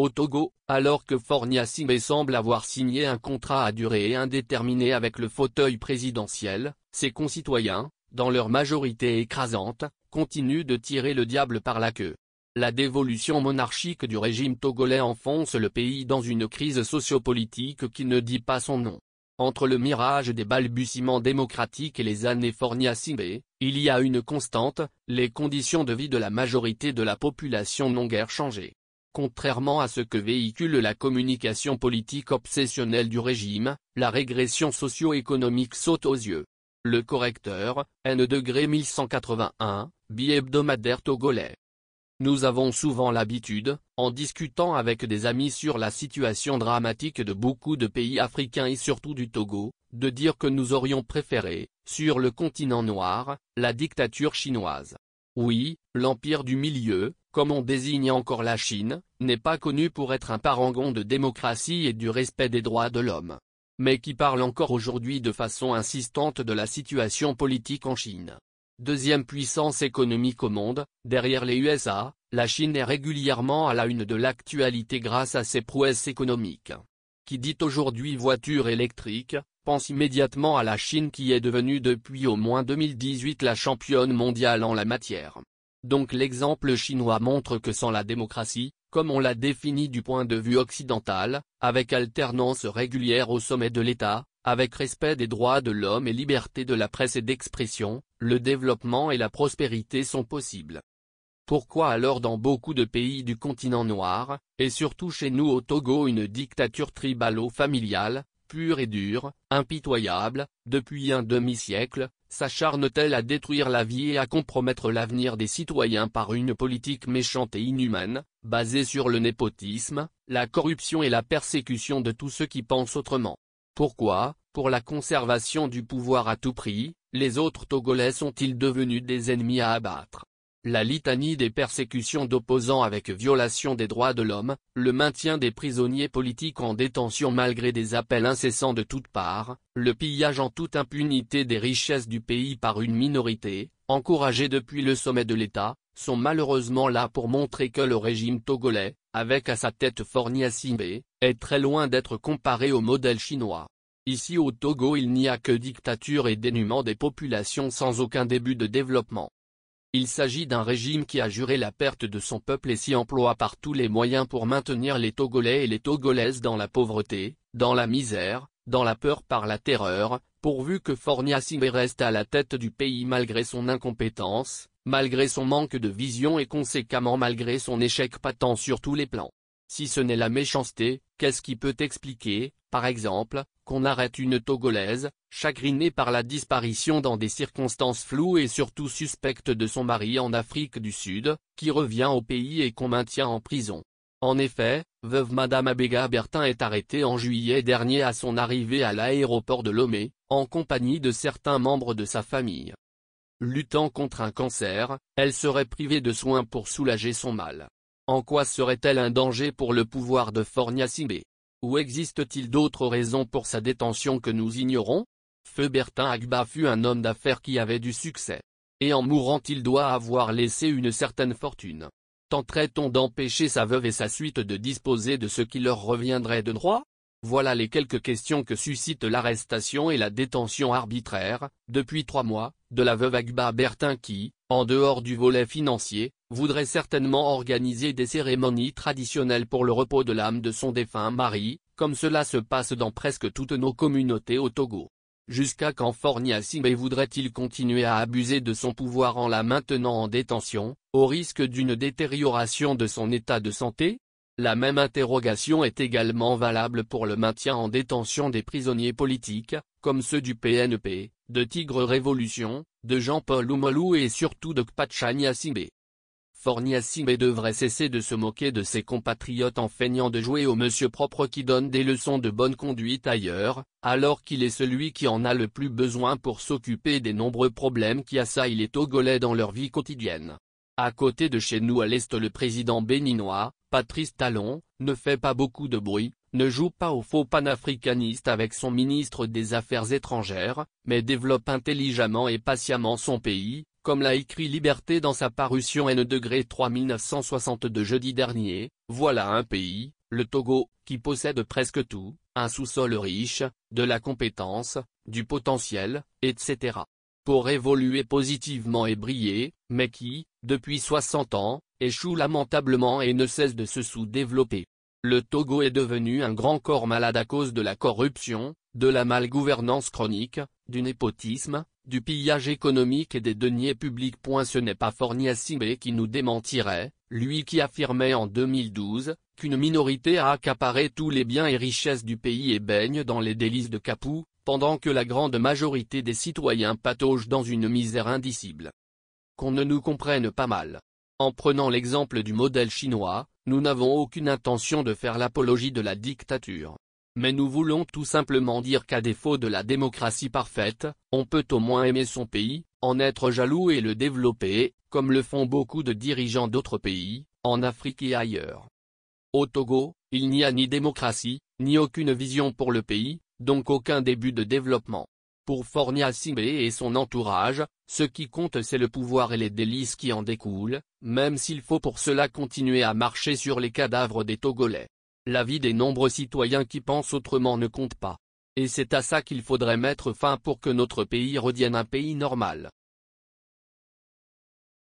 Au Togo, alors que Faure Gnassingbé semble avoir signé un contrat à durée indéterminée avec le fauteuil présidentiel, ses concitoyens, dans leur majorité écrasante, continuent de tirer le diable par la queue. La dévolution monarchique du régime togolais enfonce le pays dans une crise sociopolitique qui ne dit pas son nom. Entre le mirage des balbutiements démocratiques et les années Faure Gnassingbé, il y a une constante, les conditions de vie de la majorité de la population n'ont guère changé. Contrairement à ce que véhicule la communication politique obsessionnelle du régime, la régression socio-économique saute aux yeux. Le correcteur, N°1181, bi-hebdomadaire togolais. Nous avons souvent l'habitude, en discutant avec des amis sur la situation dramatique de beaucoup de pays africains et surtout du Togo, de dire que nous aurions préféré, sur le continent noir, la dictature chinoise. Oui, l'empire du milieu, comme on désigne encore la Chine, n'est pas connu pour être un parangon de démocratie et du respect des droits de l'homme. Mais qui parle encore aujourd'hui de façon insistante de la situation politique en Chine. Deuxième puissance économique au monde, derrière les USA, la Chine est régulièrement à la une de l'actualité grâce à ses prouesses économiques. Qui dit aujourd'hui voiture électrique, pense immédiatement à la Chine qui est devenue depuis au moins 2018 la championne mondiale en la matière. Donc l'exemple chinois montre que sans la démocratie, comme on l'a défini du point de vue occidental, avec alternance régulière au sommet de l'État, avec respect des droits de l'homme et liberté de la presse et d'expression, le développement et la prospérité sont possibles. Pourquoi alors dans beaucoup de pays du continent noir, et surtout chez nous au Togo une dictature tribalo-familiale, pure et dure, impitoyable, depuis un demi-siècle, s'acharne-t-elle à détruire la vie et à compromettre l'avenir des citoyens par une politique méchante et inhumaine, basée sur le népotisme, la corruption et la persécution de tous ceux qui pensent autrement? Pourquoi, pour la conservation du pouvoir à tout prix, les autres Togolais sont-ils devenus des ennemis à abattre? La litanie des persécutions d'opposants avec violation des droits de l'homme, le maintien des prisonniers politiques en détention malgré des appels incessants de toutes parts, le pillage en toute impunité des richesses du pays par une minorité, encouragée depuis le sommet de l'État, sont malheureusement là pour montrer que le régime togolais, avec à sa tête Faure Gnassingbé, est très loin d'être comparé au modèle chinois. Ici au Togo il n'y a que dictature et dénuement des populations sans aucun début de développement. Il s'agit d'un régime qui a juré la perte de son peuple et s'y emploie par tous les moyens pour maintenir les Togolais et les Togolaises dans la pauvreté, dans la misère, dans la peur par la terreur, pourvu que Faure Gnassingbé reste à la tête du pays malgré son incompétence, malgré son manque de vision et conséquemment malgré son échec patent sur tous les plans. Si ce n'est la méchanceté, qu'est-ce qui peut expliquer, par exemple, qu'on arrête une Togolaise, chagrinée par la disparition dans des circonstances floues et surtout suspecte de son mari en Afrique du Sud, qui revient au pays et qu'on maintient en prison? En effet, veuve Madame Abega Bertin est arrêtée en juillet dernier à son arrivée à l'aéroport de Lomé, en compagnie de certains membres de sa famille. Luttant contre un cancer, elle serait privée de soins pour soulager son mal. En quoi serait-elle un danger pour le pouvoir de Faure Gnassingbé? Ou existe-t-il d'autres raisons pour sa détention que nous ignorons? Feu Bertin Agba fut un homme d'affaires qui avait du succès. Et en mourant il doit avoir laissé une certaine fortune. Tenterait-on d'empêcher sa veuve et sa suite de disposer de ce qui leur reviendrait de droit? Voilà les quelques questions que suscite l'arrestation et la détention arbitraire, depuis 3 mois, de la veuve Agba Bertin qui, en dehors du volet financier, voudrait certainement organiser des cérémonies traditionnelles pour le repos de l'âme de son défunt mari, comme cela se passe dans presque toutes nos communautés au Togo. Jusqu'à quand Faure Gnassingbé voudrait-il continuer à abuser de son pouvoir en la maintenant en détention, au risque d'une détérioration de son état de santé? La même interrogation est également valable pour le maintien en détention des prisonniers politiques, comme ceux du PNP, de Tigre Révolution, de Jean-Paul Oumalou et surtout de Kpacha Gnassingbé. Faure Gnassingbé devrait cesser de se moquer de ses compatriotes en feignant de jouer au monsieur propre qui donne des leçons de bonne conduite ailleurs, alors qu'il est celui qui en a le plus besoin pour s'occuper des nombreux problèmes qui assaillent les Togolais dans leur vie quotidienne. À côté de chez nous à l'Est le président béninois, Patrice Talon, ne fait pas beaucoup de bruit, ne joue pas au faux panafricaniste avec son ministre des Affaires étrangères, mais développe intelligemment et patiemment son pays, Comme l'a écrit Liberté dans sa parution N-3 1962 jeudi dernier, voilà un pays, le Togo, qui possède presque tout, un sous-sol riche, de la compétence, du potentiel, etc. pour évoluer positivement et briller, mais qui, depuis 60 ans, échoue lamentablement et ne cesse de se sous-développer. Le Togo est devenu un grand corps malade à cause de la corruption, de la malgouvernance chronique, du népotisme, du pillage économique et des deniers publics. Ce n'est pas Fornia Simbé qui nous démentirait, lui qui affirmait en 2012, qu'une minorité a accaparé tous les biens et richesses du pays et baigne dans les délices de Kapou, pendant que la grande majorité des citoyens pataugent dans une misère indicible. Qu'on ne nous comprenne pas mal. En prenant l'exemple du modèle chinois, nous n'avons aucune intention de faire l'apologie de la dictature. Mais nous voulons tout simplement dire qu'à défaut de la démocratie parfaite, on peut au moins aimer son pays, en être jaloux et le développer, comme le font beaucoup de dirigeants d'autres pays, en Afrique et ailleurs. Au Togo, il n'y a ni démocratie, ni aucune vision pour le pays, donc aucun début de développement. Pour Fornia Simbé et son entourage, ce qui compte c'est le pouvoir et les délices qui en découlent, même s'il faut pour cela continuer à marcher sur les cadavres des Togolais. La vie des nombreux citoyens qui pensent autrement ne compte pas. Et c'est à ça qu'il faudrait mettre fin pour que notre pays redevienne un pays normal.